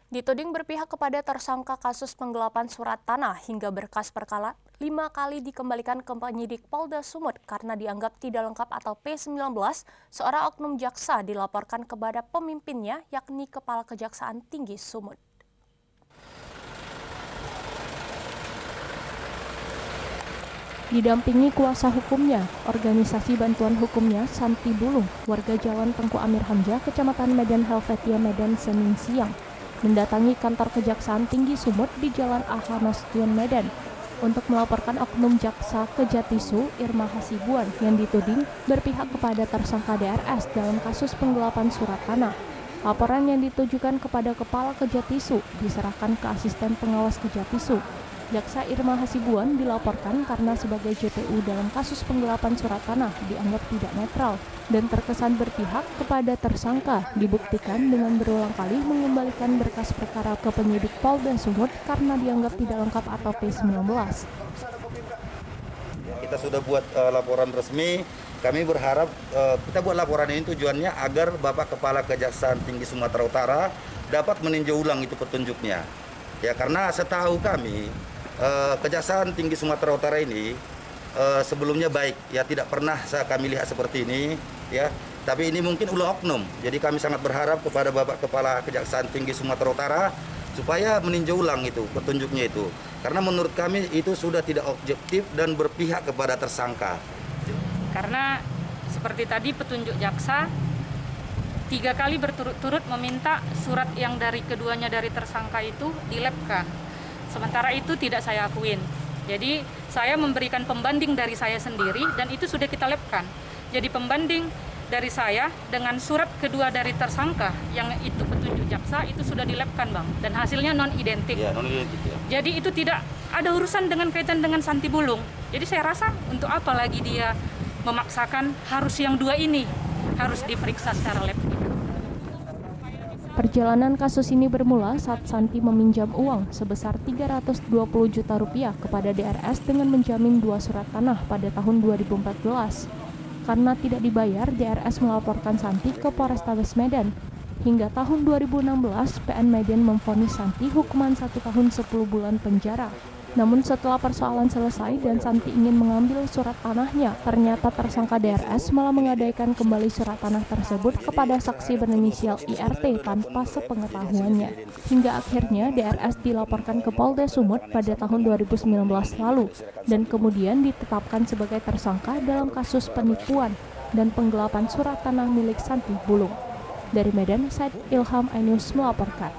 Dituding berpihak kepada tersangka kasus penggelapan surat tanah hingga berkas perkara 5 kali dikembalikan ke penyidik Polda Sumut karena dianggap tidak lengkap atau P19, seorang oknum jaksa dilaporkan kepada pemimpinnya yakni Kepala Kejaksaan Tinggi Sumut. Didampingi kuasa hukumnya, organisasi bantuan hukumnya Santi Bulung, warga Jalan Tengku Amir Hamzah, Kecamatan Medan Helvetia, Medan, Senin siang, mendatangi kantor Kejaksaan Tinggi Sumut di Jalan AH Nasution, Medan, untuk melaporkan oknum jaksa Kejatisu Irma Hasibuan yang dituding berpihak kepada tersangka DRS dalam kasus penggelapan surat tanah. Laporan yang ditujukan kepada Kepala Kejatisu diserahkan ke Asisten Pengawas Kejatisu. Jaksa Irma Hasibuan dilaporkan karena sebagai JPU dalam kasus penggelapan surat tanah dianggap tidak netral dan terkesan berpihak kepada tersangka, dibuktikan dengan berulang kali mengembalikan berkas perkara ke penyidik Polda Sumut karena dianggap tidak lengkap atau P19. Kita sudah buat laporan resmi. Kami berharap kita buat laporan ini tujuannya agar Bapak Kepala Kejaksaan Tinggi Sumatera Utara dapat meninjau ulang itu petunjuknya. Ya, karena setahu kami Kejaksaan Tinggi Sumatera Utara ini sebelumnya baik, ya tidak pernah kami lihat seperti ini, ya. Tapi ini mungkin ulah oknum. Jadi kami sangat berharap kepada Bapak Kepala Kejaksaan Tinggi Sumatera Utara supaya meninjau ulang itu petunjuknya itu. Karena menurut kami itu sudah tidak objektif dan berpihak kepada tersangka. Karena seperti tadi petunjuk jaksa 3 kali berturut-turut meminta surat yang dari keduanya dari tersangka itu dilabkan. Sementara itu tidak saya akuin. Jadi saya memberikan pembanding dari saya sendiri dan itu sudah kita labkan. Jadi pembanding dari saya dengan surat kedua dari tersangka yang itu petunjuk jaksa itu sudah dilabkan, Bang, dan hasilnya non-identik. Ya, non-identik, ya. Jadi itu tidak ada urusan dengan kaitan dengan Santi Bulung. Jadi saya rasa untuk apa lagi dia memaksakan harus yang dua ini harus diperiksa secara lab. Perjalanan kasus ini bermula saat Santi meminjam uang sebesar 320 juta rupiah kepada DRS dengan menjamin 2 surat tanah pada tahun 2014. Karena tidak dibayar, DRS melaporkan Santi ke Polrestabes Medan. Hingga tahun 2016, PN Medan memvonis Santi hukuman 1 tahun 10 bulan penjara. Namun setelah persoalan selesai dan Santi ingin mengambil surat tanahnya, ternyata tersangka DRS malah menggadaikan kembali surat tanah tersebut kepada saksi berinisial IRT tanpa sepengetahuannya. Hingga akhirnya DRS dilaporkan ke Polda Sumut pada tahun 2019 lalu dan kemudian ditetapkan sebagai tersangka dalam kasus penipuan dan penggelapan surat tanah milik Santi Bulung. Dari Medan, Said Ilham iNews melaporkan.